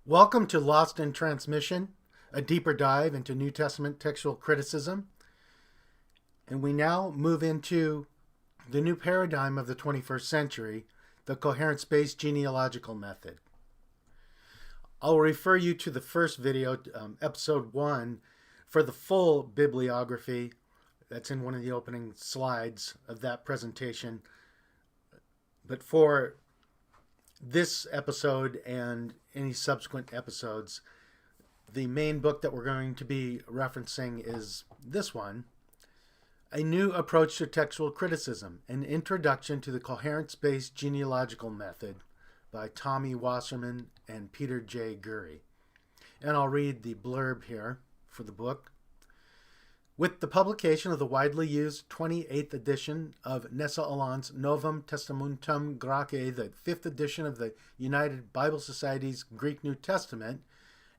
Welcome to Lost in Transmission, a deeper dive into New Testament textual criticism. And we now move into the new paradigm of the 21st century, the coherence-based genealogical method. I'll refer you to the first video, episode 1, for the full bibliography. That's in one of the opening slides of that presentation. But for this episode and any subsequent episodes, the main book that we're going to be referencing is this one, A New Approach to Textual Criticism, An Introduction to the Coherence-Based Genealogical Method by Tommy Wasserman and Peter J. Gurry. And I'll read the blurb here for the book. With the publication of the widely used 28th edition of Nessa Alon's Novum Testamentum Graece, the 5th edition of the United Bible Society's Greek New Testament,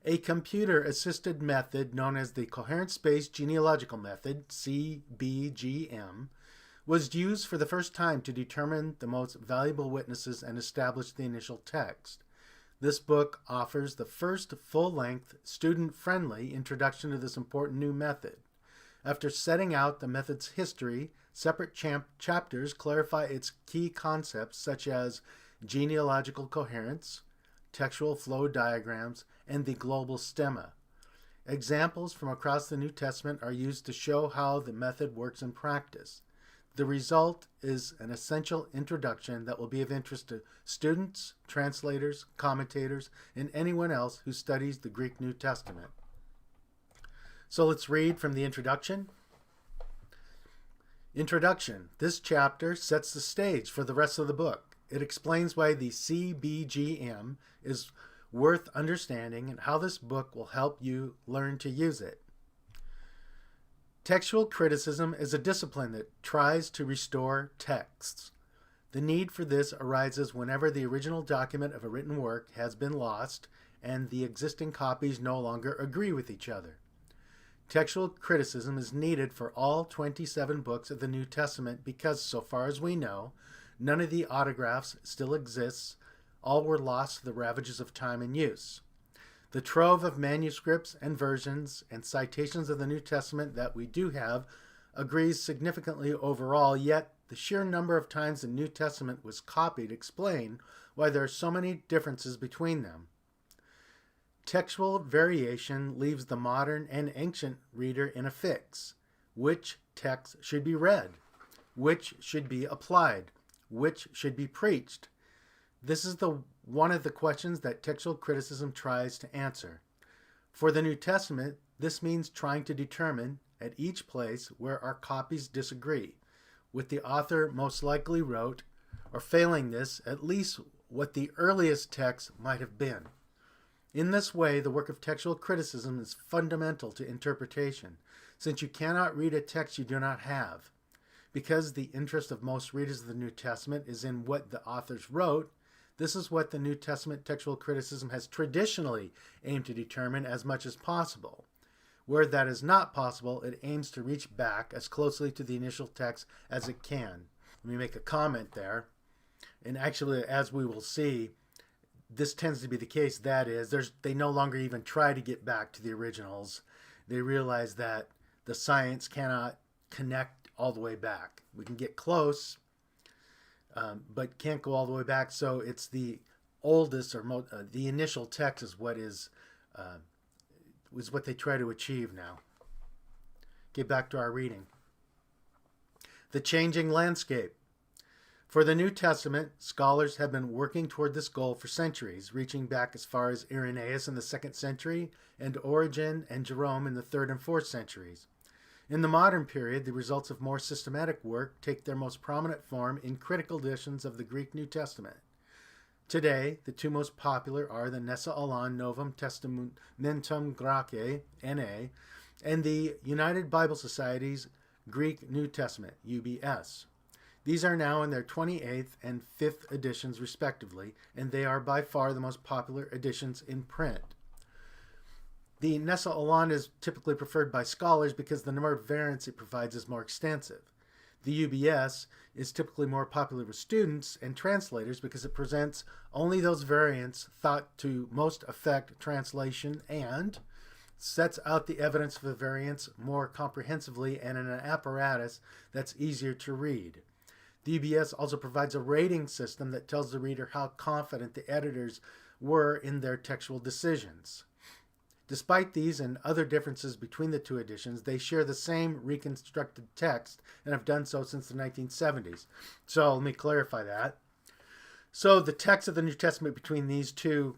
a computer-assisted method known as the Coherence-Based Genealogical Method, CBGM, was used for the first time to determine the most valuable witnesses and establish the initial text. This book offers the first full-length, student-friendly introduction to this important new method. After setting out the method's history, separate chapters clarify its key concepts such as genealogical coherence, textual flow diagrams, and the global stemma. Examples from across the New Testament are used to show how the method works in practice. The result is an essential introduction that will be of interest to students, translators, commentators, and anyone else who studies the Greek New Testament. So let's read from the introduction. Introduction. This chapter sets the stage for the rest of the book. It explains why the CBGM is worth understanding and how this book will help you learn to use it. Textual criticism is a discipline that tries to restore texts. The need for this arises whenever the original document of a written work has been lost and the existing copies no longer agree with each other. Textual criticism is needed for all 27 books of the New Testament because, so far as we know, none of the autographs still exists. All were lost to the ravages of time and use. The trove of manuscripts and versions and citations of the New Testament that we do have agrees significantly overall, yet the sheer number of times the New Testament was copied explain why there are so many differences between them. Textual variation leaves the modern and ancient reader in a fix. Which text should be read? Which should be applied? Which should be preached? This is one of the questions that textual criticism tries to answer. For the New Testament, this means trying to determine at each place where our copies disagree, what the author most likely wrote, or failing this, at least what the earliest text might have been. In this way, the work of textual criticism is fundamental to interpretation, since you cannot read a text you do not have. Because the interest of most readers of the New Testament is in what the authors wrote, this is what the New Testament textual criticism has traditionally aimed to determine as much as possible. Where that is not possible, it aims to reach back as closely to the initial text as it can. Let me make a comment there. And actually, as we will see, this tends to be the case. That is, they no longer even try to get back to the originals. They realize that the science cannot connect all the way back. We can get close, but can't go all the way back. So it's the oldest or the initial text is what they try to achieve now. Get back to our reading. The changing landscape. For the New Testament, scholars have been working toward this goal for centuries, reaching back as far as Irenaeus in the 2nd century and Origen and Jerome in the 3rd and 4th centuries. In the modern period, the results of more systematic work take their most prominent form in critical editions of the Greek New Testament. Today, the two most popular are the Nessa Alon Novum Testamentum Graece, NA, and the United Bible Society's Greek New Testament, UBS. These are now in their 28th and 5th editions respectively, and they are by far the most popular editions in print. The Nessa Alon is typically preferred by scholars because the number of variants it provides is more extensive. The UBS is typically more popular with students and translators because it presents only those variants thought to most affect translation and sets out the evidence for the variants more comprehensively and in an apparatus that's easier to read. The UBS also provides a rating system that tells the reader how confident the editors were in their textual decisions. Despite these and other differences between the two editions, they share the same reconstructed text and have done so since the 1970s. So let me clarify that. So the text of the New Testament between these two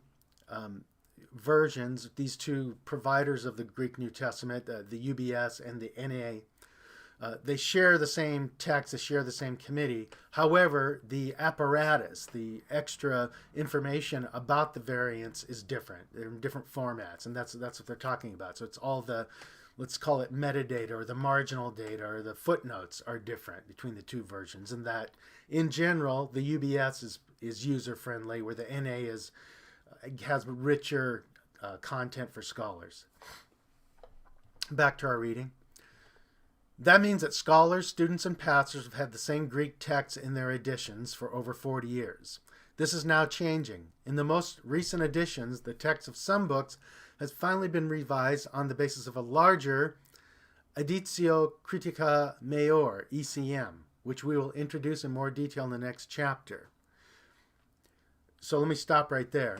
versions, these two providers of the Greek New Testament, the UBS and the NA, they share the same text, they share the same committee. However, the apparatus, the extra information about the variants is different. They're in different formats, and that's what they're talking about. So it's all the, let's call it metadata or the marginal data or the footnotes are different between the two versions. And that, in general, the UBS is user-friendly, where the NA has richer content for scholars. Back to our reading. That means that scholars, students, and pastors have had the same Greek text in their editions for over 40 years. This is now changing. In the most recent editions, the text of some books has finally been revised on the basis of a larger Editio Critica Maior, ECM, which we will introduce in more detail in the next chapter. So let me stop right there.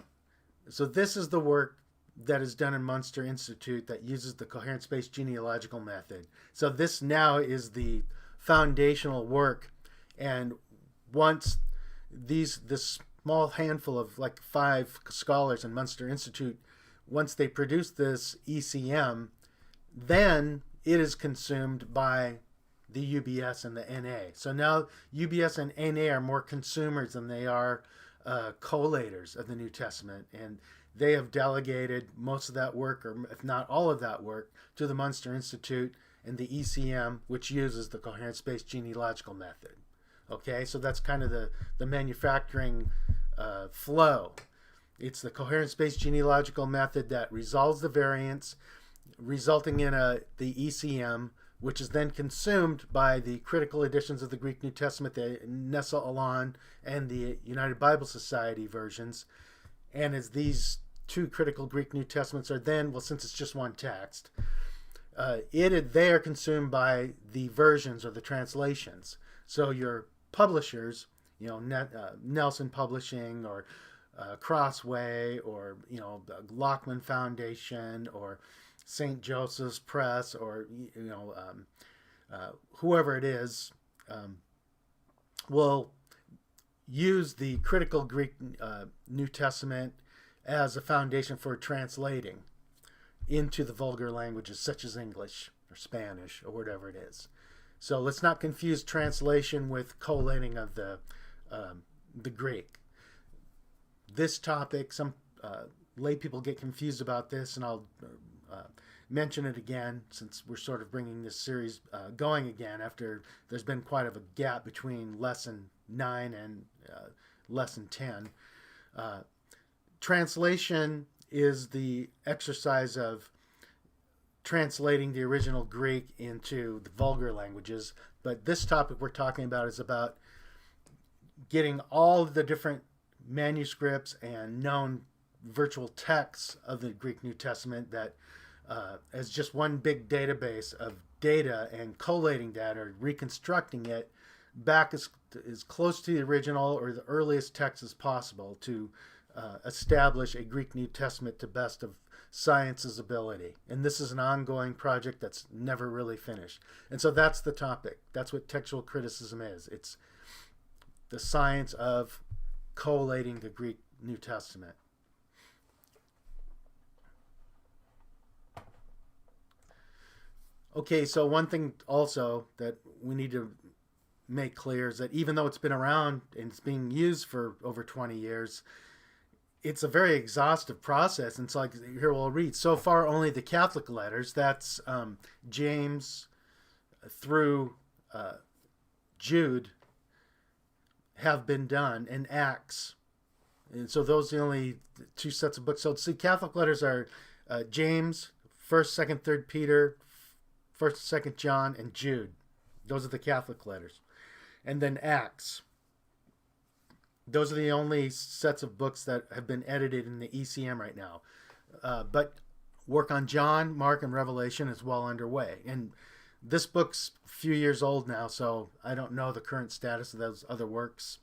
So this is the work that is done in Munster Institute that uses the coherence-based genealogical method. So this now is the foundational work, and once this small handful of like 5 scholars in Munster Institute, once they produce this ECM, then it is consumed by the UBS and the NA. So now UBS and NA are more consumers than they are collators of the New Testament, and they have delegated most of that work, or if not all of that work, to the Munster Institute and the ECM, which uses the coherence-based genealogical method. Okay, so that's kind of the manufacturing flow. It's the coherence-based genealogical method that resolves the variants, resulting in the ECM, which is then consumed by the critical editions of the Greek New Testament, the Nessa Alon and the United Bible Society versions. And as these 2 critical Greek New Testaments are then, well, since it's just one text, they are consumed by the versions or the translations. So your publishers, Nelson Publishing or Crossway or Lockman Foundation or St. Joseph's Press or whoever it is, will use the critical Greek New Testament as a foundation for translating into the vulgar languages such as English or Spanish or whatever it is. So let's not confuse translation with collating of the Greek. This topic, some lay people get confused about this, and I'll mention it again since we're sort of bringing this series going again after there's been quite of a gap between lesson 9 and lesson 10. Translation is the exercise of translating the original Greek into the vulgar languages, but this topic we're talking about is about getting all of the different manuscripts and known virtual texts of the Greek New Testament that as just one big database of data and collating that or reconstructing it back as close to the original or the earliest text as possible to establish a Greek New Testament to best of science's ability. And this is an ongoing project that's never really finished. And so that's the topic. That's what textual criticism is. It's the science of collating the Greek New Testament. Okay, so one thing also that we need to make clear is that even though it's been around and it's being used for over 20 years, it's a very exhaustive process. And it's like, here we'll read, so far only the Catholic letters, that's James through Jude, have been done, and Acts. And so those are the only 2 sets of books. So see, Catholic letters are James, 1st, 2nd, 3rd Peter, 1st, 2nd John, and Jude. Those are the Catholic letters. And then Acts. Those are the only sets of books that have been edited in the ECM right now. But work on John, Mark, and Revelation is well underway. And this book's a few years old now, so I don't know the current status of those other works.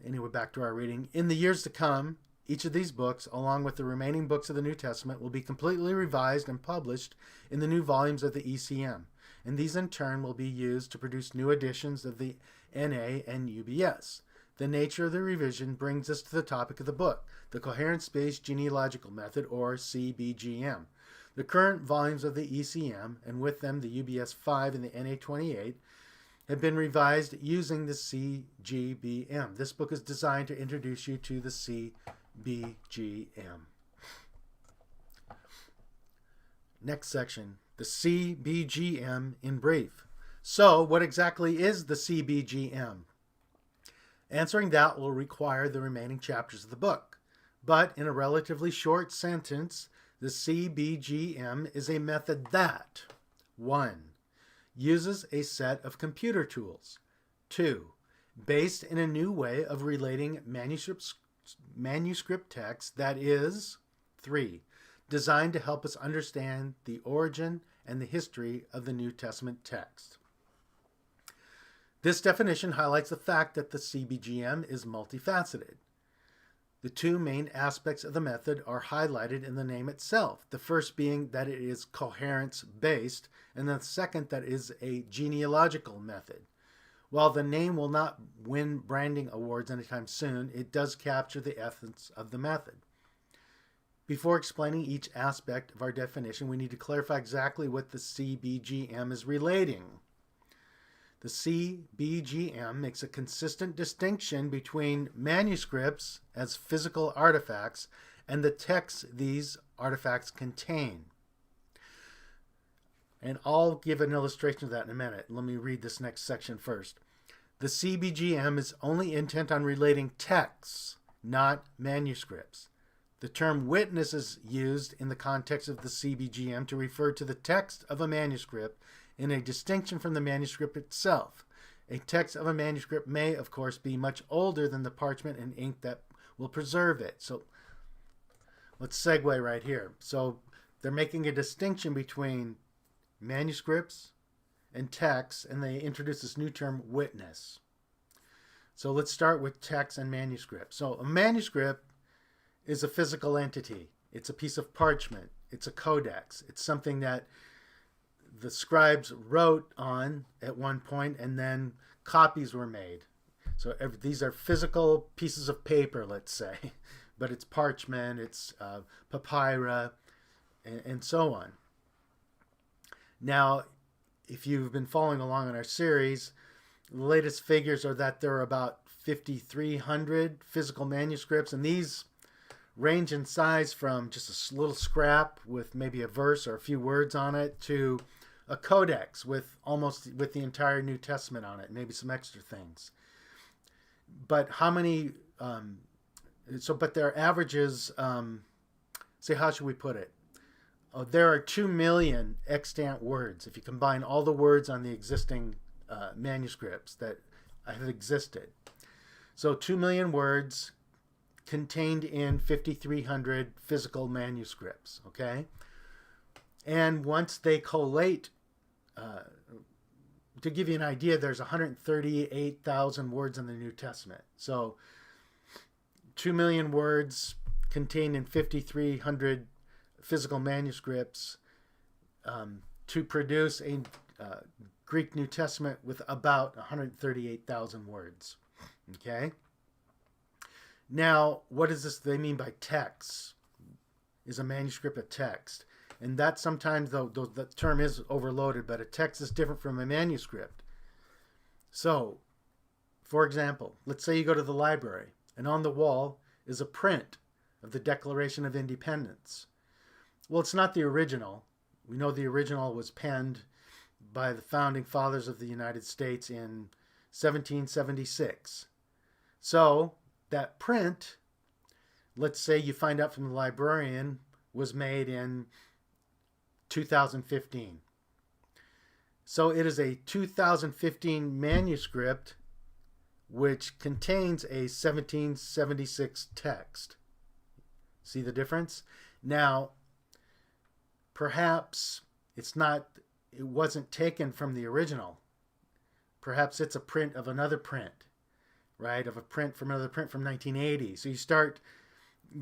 Anyway, back to our reading. In the years to come, each of these books, along with the remaining books of the New Testament, will be completely revised and published in the new volumes of the ECM. And these in turn will be used to produce new editions of the NA and UBS. The nature of the revision brings us to the topic of the book, the Coherence-Based Genealogical Method, or CBGM. The current volumes of the ECM, and with them the UBS 5 and the NA 28, have been revised using the CGBM. This book is designed to introduce you to the CBGM. Next section, the CBGM in brief. So, what exactly is the CBGM? Answering that will require the remaining chapters of the book. But in a relatively short sentence, the CBGM is a method that 1. Uses a set of computer tools. 2. Based in a new way of relating manuscript text that is 3. Designed to help us understand the origin and the history of the New Testament text. This definition highlights the fact that the CBGM is multifaceted. The two main aspects of the method are highlighted in the name itself, the first being that it is coherence-based, and the second that it is a genealogical method. While the name will not win branding awards anytime soon, it does capture the essence of the method. Before explaining each aspect of our definition, we need to clarify exactly what the CBGM is relating. The CBGM makes a consistent distinction between manuscripts as physical artifacts and the texts these artifacts contain. And I'll give an illustration of that in a minute. Let me read this next section first. The CBGM is only intent on relating texts, not manuscripts. The term witness is used in the context of the CBGM to refer to the text of a manuscript in a distinction from the manuscript itself. A text of a manuscript may, of course, be much older than the parchment and ink that will preserve it. So let's segue right here. So they're making a distinction between manuscripts and texts, and they introduce this new term, witness. So let's start with text and manuscript. So a manuscript is a physical entity. It's a piece of parchment. It's a codex. It's something that the scribes wrote on at one point, and then copies were made. So these are physical pieces of paper, let's say, but it's parchment, it's papyri, and so on. Now, if you've been following along in our series, the latest figures are that there are about 5,300 physical manuscripts, and these range in size from just a little scrap with maybe a verse or a few words on it to a codex with the entire New Testament on it, maybe some extra things. But how many? But their averages. Say, how should we put it? There are 2 million extant words if you combine all the words on the existing manuscripts that have existed. So 2 million words contained in 5,300 physical manuscripts. Okay, and once they collate. To give you an idea, there's 138,000 words in the New Testament. So 2 million words contained in 5,300 physical manuscripts to produce a Greek New Testament with about 138,000 words. Okay? Now, what does they mean by text? Is a manuscript a text? And that sometimes, though, the term is overloaded, but a text is different from a manuscript. So, for example, let's say you go to the library, and on the wall is a print of the Declaration of Independence. Well, it's not the original. We know the original was penned by the founding fathers of the United States in 1776. So, that print, let's say you find out from the librarian, was made in 2015. So it is a 2015 manuscript which contains a 1776 text. See the difference? Now, perhaps it wasn't taken from the original. Perhaps it's a print of another print, right? Of a print from another print from 1980. So you start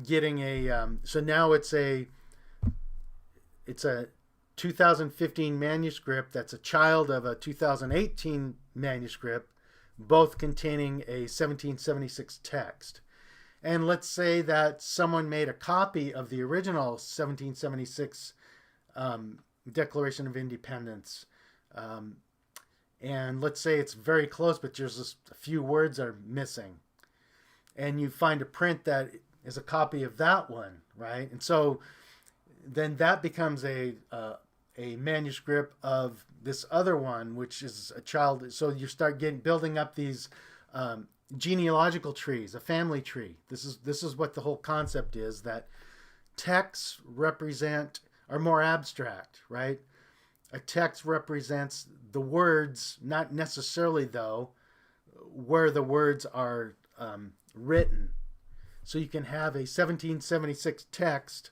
getting so now it's a 2015 manuscript that's a child of a 2018 manuscript, both containing a 1776 text. And let's say that someone made a copy of the original 1776 Declaration of Independence. And let's say it's very close, but there's just a few words are missing. And you find a print that is a copy of that one, right? And so then that becomes a manuscript of this other one, which is a child. So you start building up these genealogical trees, a family tree. This is what the whole concept is, that texts are more abstract, right? A text represents the words, not necessarily though where the words are written. So you can have a 1776 text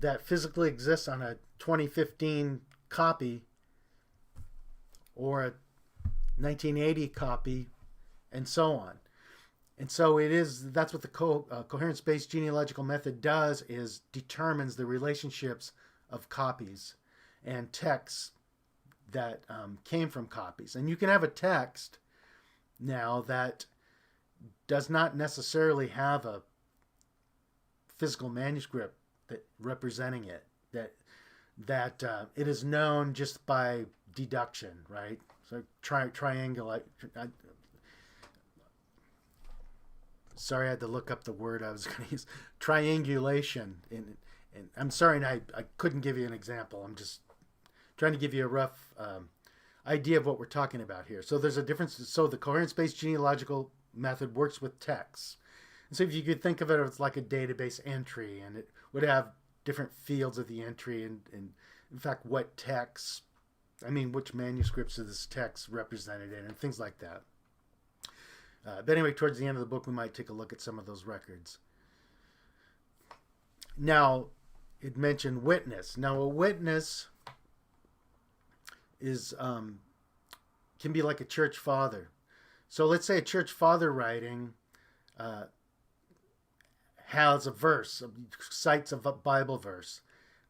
that physically exists on a 2015 copy or a 1980 copy, and so on. And so that's what the coherence-based genealogical method does, is determines the relationships of copies and texts that came from copies. And you can have a text now that does not necessarily have a physical manuscript that representing it, that it is known just by deduction, right? So triangulate. Sorry, I had to look up the word I was going to use. Triangulation. And I'm sorry, I couldn't give you an example. I'm just trying to give you a rough idea of what we're talking about here. So there's a difference. So the coherence-based genealogical method works with texts. And so if you could think of it as like a database entry, and it would have different fields of the entry, and in fact, what texts, which manuscripts of this text represented in, and things like that. But anyway, towards the end of the book, we might take a look at some of those records. Now, it mentioned witness. Now, a witness is can be like a church father. So let's say a church father writing has a verse, cites a Bible verse.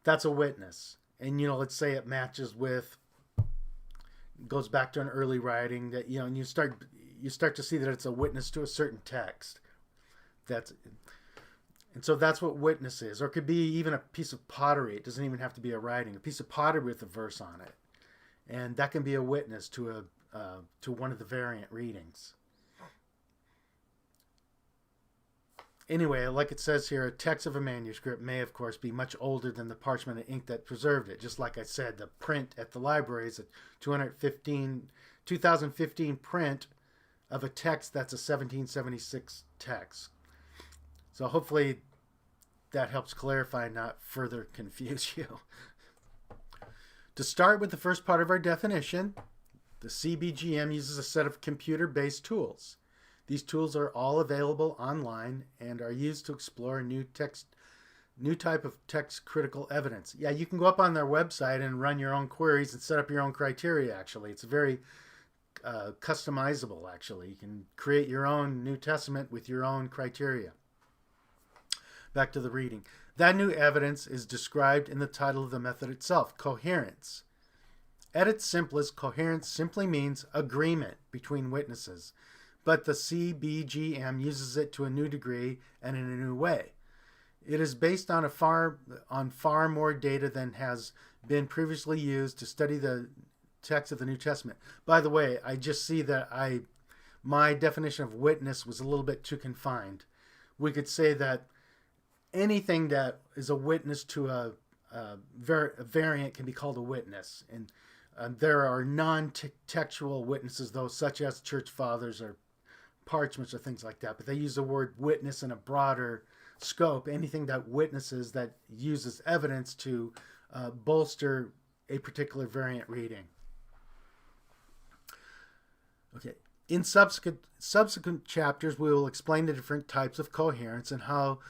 That's a witness. And, let's say it matches with, goes back to an early writing that, and you start to see that it's a witness to a certain text. And so that's what witness is. Or it could be even a piece of pottery. It doesn't even have to be a writing. A piece of pottery with a verse on it. And that can be a witness to one of the variant readings. Anyway, like it says here, a text of a manuscript may, of course, be much older than the parchment and ink that preserved it. Just like I said, the print at the library is a 2015 print of a text that's a 1776 text. So hopefully that helps clarify, not further confuse you. To start with the first part of our definition, the CBGM uses a set of computer-based tools. These tools are all available online and are used to explore a new type of text critical evidence. Yeah, you can go up on their website and run your own queries and set up your own criteria, actually. It's very customizable, actually. You can create your own New Testament with your own criteria. Back to the reading. That new evidence is described in the title of the method itself, coherence. At its simplest, coherence simply means agreement between witnesses, but the CBGM uses it to a new degree and in a new way. It is based on far more data than has been previously used to study the text of the New Testament. By the way, I just see that my definition of witness was a little bit too confined. We could say that anything that is a witness to a variant can be called a witness. And there are non-textual witnesses, though, such as church fathers or parchments or things like that. But they use the word witness in a broader scope. Anything that witnesses, that uses evidence to bolster a particular variant reading. Okay. In subsequent chapters, we will explain the different types of coherence and how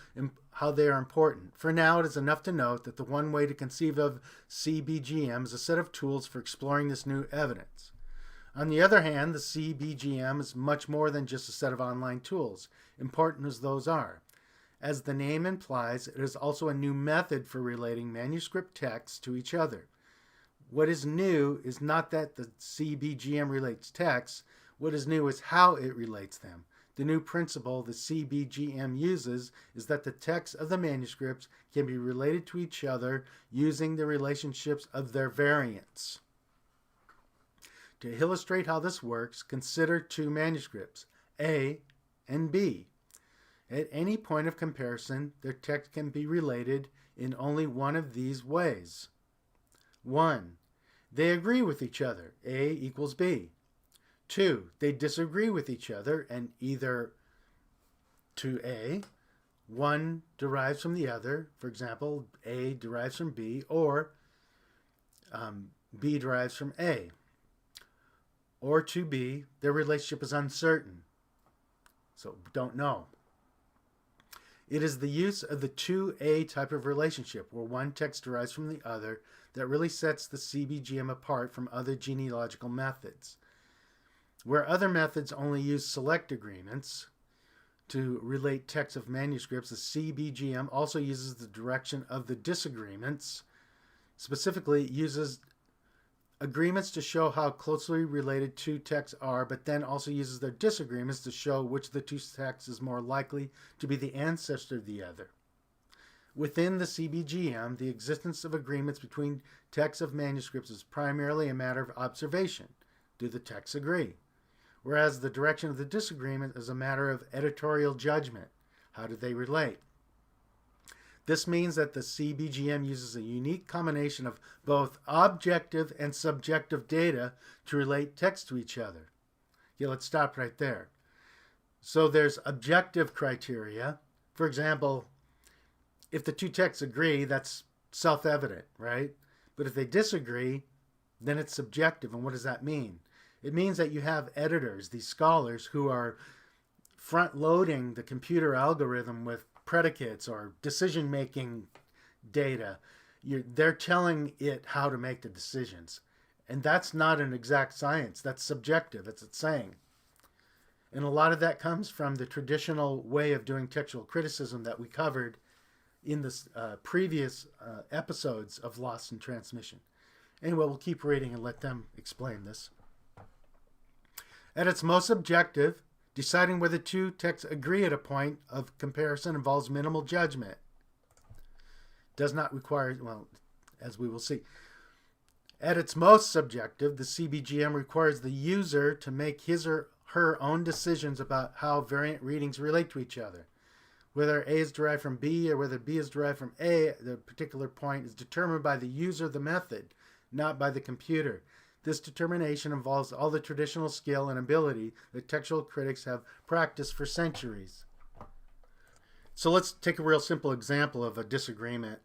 they are important. For now, it is enough to note that the one way to conceive of CBGM is a set of tools for exploring this new evidence. On the other hand, the CBGM is much more than just a set of online tools, important as those are. As the name implies, it is also a new method for relating manuscript texts to each other. What is new is not that the CBGM relates texts. What is new is how it relates them. The new principle the CBGM uses is that the texts of the manuscripts can be related to each other using the relationships of their variants. To illustrate how this works, consider two manuscripts, A and B. At any point of comparison, their text can be related in only one of these ways. 1. They agree with each other, A equals B. 2. They disagree with each other, and either to A, one derives from the other. For example, A derives from B, or B derives from A. Or to B, their relationship is uncertain, so don't know. It is the use of the 2A type of relationship, where one text derives from the other, that really sets the CBGM apart from other genealogical methods. Where other methods only use select agreements to relate texts of manuscripts, the CBGM also uses the direction of the disagreements. Specifically, it uses agreements to show how closely related two texts are, but then also uses their disagreements to show which of the two texts is more likely to be the ancestor of the other. Within the CBGM, the existence of agreements between texts of manuscripts is primarily a matter of observation. Do the texts agree? Whereas the direction of the disagreement is a matter of editorial judgment. How do they relate? This means that the CBGM uses a unique combination of both objective and subjective data to relate texts to each other. Okay, let's stop right there. So there's objective criteria. For example, if the two texts agree, that's self-evident, right? But if they disagree, then it's subjective. And what does that mean? It means that you have editors, these scholars, who are front-loading the computer algorithm with predicates or decision-making data. They're telling it how to make the decisions. And that's not an exact science. That's subjective. It's saying. And a lot of that comes from the traditional way of doing textual criticism that we covered in the previous episodes of Lost in Transmission. Anyway, we'll keep reading and let them explain this. At its most objective, deciding whether two texts agree at a point of comparison involves minimal judgment. Does not require, well, as we will see. At its most subjective, the CBGM requires the user to make his or her own decisions about how variant readings relate to each other. Whether A is derived from B or whether B is derived from A, the particular point is determined by the user of the method, not by the computer. This determination involves all the traditional skill and ability that textual critics have practiced for centuries. So let's take a real simple example of a disagreement.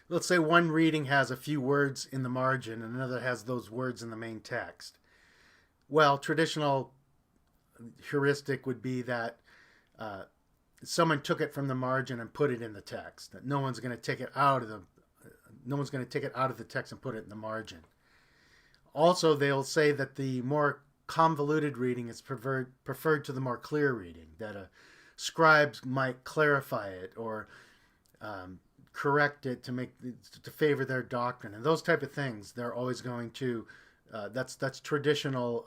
Let's say one reading has a few words in the margin and another has those words in the main text. Well, traditional heuristic would be that someone took it from the margin and put it in the text. That no one's going to take it out of the text and put it in the margin. Also, they'll say that the more convoluted reading is preferred to the more clear reading, that scribes might clarify it or correct it to favor their doctrine, and those type of things. They're always going to that's traditional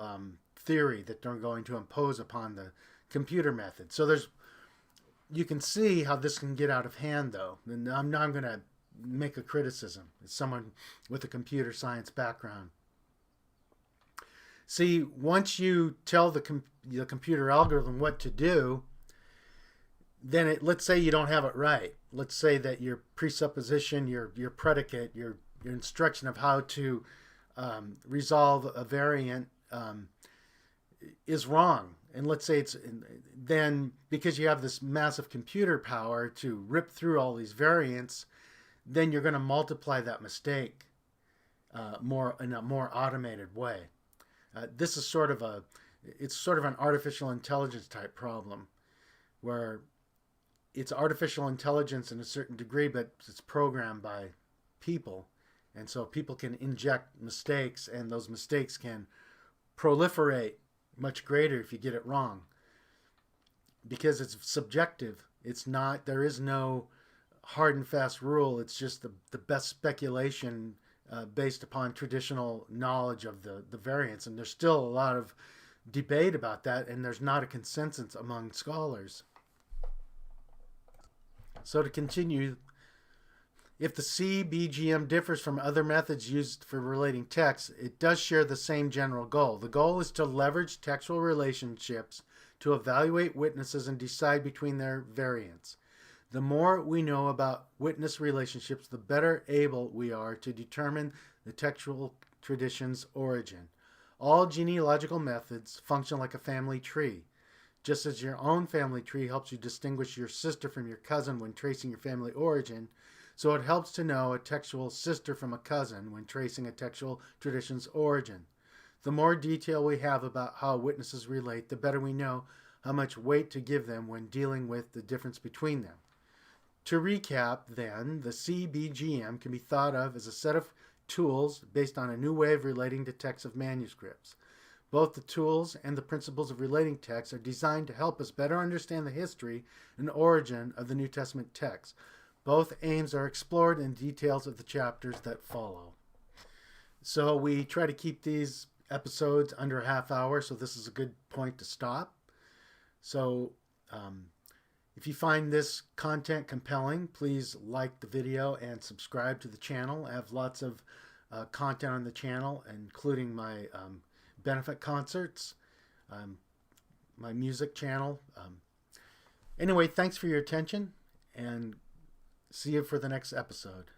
theory that they're going to impose upon the computer method. So you can see how this can get out of hand, though. And I'm going to make a criticism as someone with a computer science background. See, once you tell the computer algorithm what to do, then let's say you don't have it right. Let's say that your presupposition, your predicate, your instruction of how to resolve a variant is wrong. And let's say then because you have this massive computer power to rip through all these variants, then you're going to multiply that mistake in a more automated way. This is sort of it's sort of an artificial intelligence type problem where it's artificial intelligence in a certain degree, but it's programmed by people. And so people can inject mistakes, and those mistakes can proliferate much greater if you get it wrong. Because it's subjective. It's not, there is no hard and fast rule. It's just the best speculation based upon traditional knowledge of the variants. And there's still a lot of debate about that, and there's not a consensus among scholars. So to continue, if the CBGM differs from other methods used for relating text, it does share the same general goal. The goal is to leverage textual relationships to evaluate witnesses and decide between their variants. The more we know about witness relationships, the better able we are to determine the textual tradition's origin. All genealogical methods function like a family tree. Just as your own family tree helps you distinguish your sister from your cousin when tracing your family origin, so it helps to know a textual sister from a cousin when tracing a textual tradition's origin. The more detail we have about how witnesses relate, the better we know how much weight to give them when dealing with the difference between them. To recap, then, the CBGM can be thought of as a set of tools based on a new way of relating to texts of manuscripts. Both the tools and the principles of relating texts are designed to help us better understand the history and origin of the New Testament text. Both aims are explored in details of the chapters that follow. So we try to keep these episodes under a half hour, so this is a good point to stop. So if you find this content compelling, please like the video and subscribe to the channel. I have lots of content on the channel, including my benefit concerts, my music channel. Anyway, thanks for your attention, and see you for the next episode.